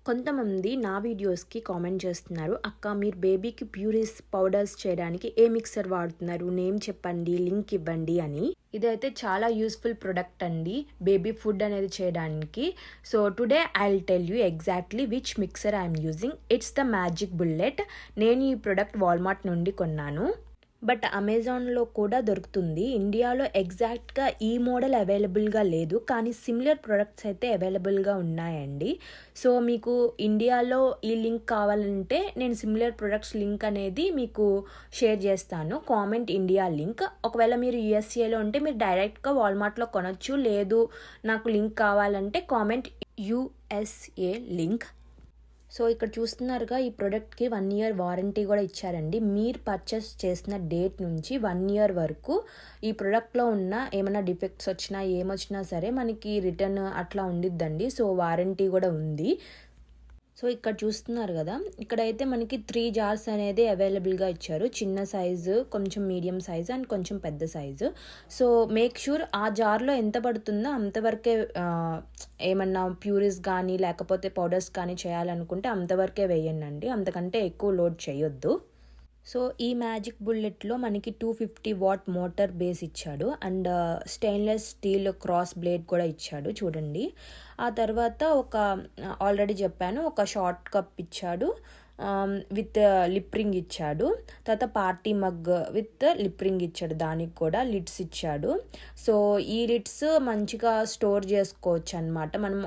కొంతమంది నా వీడియోస్కి కామెంట్ చేస్తున్నారు, అక్క మీరు బేబీకి ప్యూరిస్ పౌడర్స్ చేయడానికి ఏ మిక్సర్ వాడుతున్నారు, నేమ్ చెప్పండి, లింక్ ఇవ్వండి అని. ఇదైతే చాలా యూస్ఫుల్ ప్రొడక్ట్ అండి బేబీ ఫుడ్ అనేది చేయడానికి. So today I will tell you exactly which mixer I'm using. It's the magic bullet. నేను ఈ ప్రొడక్ట్ వాల్మార్ట్ నుండి కొన్నాను, బట్ అమెజాన్లో కూడా దొరుకుతుంది. ఇండియాలో ఎగ్జాక్ట్గా ఈ మోడల్ అవైలబుల్గా లేదు, కానీ సిమిలర్ ప్రొడక్ట్స్ అయితే అవైలబుల్గా ఉన్నాయండి. సో మీకు ఇండియాలో ఈ లింక్ కావాలంటే నేను సిమిలర్ ప్రొడక్ట్స్ లింక్ అనేది మీకు షేర్ చేస్తాను, కామెంట్ ఇండియా లింక్. ఒకవేళ మీరు యూఎస్ఏలో ఉంటే మీరు డైరెక్ట్గా వాల్మార్ట్లో కొనొచ్చు, లేదు నాకు లింక్ కావాలంటే కామెంట్ యూఎస్ఏ లింక్. సో ఇక్కడ చూస్తున్నారుగా, ఈ ప్రోడక్ట్కి 1 year వారంటీ కూడా ఇచ్చారండి. మీరు పర్చేస్ చేసిన డేట్ నుంచి 1 year వరకు ఈ ప్రోడక్ట్లో ఉన్న ఏమైనా డిఫెక్ట్స్ వచ్చినా ఏమొచ్చినా సరే మనకి రిటర్న్ అట్లా ఉండిద్దండి. సో వారంటీ కూడా ఉంది. సో ఇక్కడ చూస్తున్నారు కదా, ఇక్కడైతే మనకి 3 jars అనేది అవైలబుల్గా ఇచ్చారు. చిన్న సైజు, కొంచెం మీడియం సైజు అండ్ కొంచెం పెద్ద సైజు. సో మేక్ షూర్ ఆ జార్లో ఎంత పడుతుందో అంతవరకే ఏమన్నా ప్యూరిస్ కానీ లేకపోతే పౌడర్స్ కానీ చేయాలనుకుంటే అంతవరకే వేయండి, అంతకంటే ఎక్కువ లోడ్ చేయొద్దు. సో ఈ మ్యాజిక్ బుల్లెట్లో మనకి 250 watt మోటార్ బేస్ ఇచ్చాడు and stainless steel cross blade కూడా ఇచ్చాడు చూడండి. ఆ తర్వాత ఆల్రెడీ చెప్పాను, ఒక షార్ట్ కప్ ఇచ్చాడు విత్ లిప్ రింగ్ ఇచ్చాడు. తర్వాత party mug with lip ring ఇచ్చాడు, దానికి కూడా లిడ్స్ ఇచ్చాడు. సో ఈ లిడ్స్ మంచిగా స్టోర్ చేసుకోవచ్చు అనమాట. మనం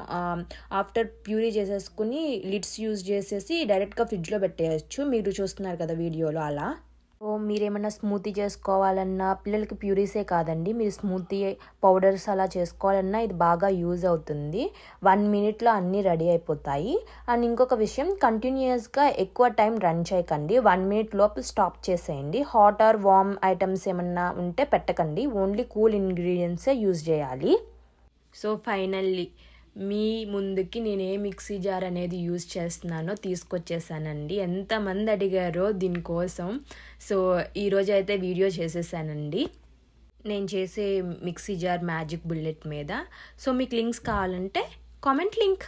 ఆఫ్టర్ ప్యూరీ చేసేసుకుని లిడ్స్ యూజ్ చేసేసి డైరెక్ట్గా ఫ్రిడ్జ్లో పెట్టేయచ్చు. మీరు చూస్తున్నారు కదా వీడియోలో అలా. సో మీరేమన్నా స్మూతీ చేసుకోవాలన్నా, పిల్లలకి ప్యూరీసే కాదండి, మీరు స్మూతీ పౌడర్స్ అలా చేసుకోవాలన్నా ఇది బాగా యూజ్ అవుతుంది. 1 minute అన్నీ రెడీ అయిపోతాయి. అండ్ ఇంకొక విషయం, కంటిన్యూస్గా ఎక్కువ టైం రన్ చేయకండి. 1 minute లోపు స్టాప్ చేసేయండి. హాట్ ఆర్ వార్మ్ ఐటమ్స్ ఏమన్నా ఉంటే పెట్టకండి, ఓన్లీ కూల్ ఇంగ్రీడియంట్సే యూజ్ చేయాలి. సో ఫైనల్లీ మీ ముందుకి నేను ఏ మిక్సీ జార్ అనేది యూజ్ చేస్తున్నానో తీసుకొచ్చేసానండి. ఎంతమంది అడిగారో దీనికోసం. సో ఈరోజు అయితే వీడియో చేసేసానండి నేను చేసే మిక్సీ జార్ మ్యాజిక్ బుల్లెట్ మీద. సో మీకు లింక్స్ కావాలంటే కామెంట్ లింక్.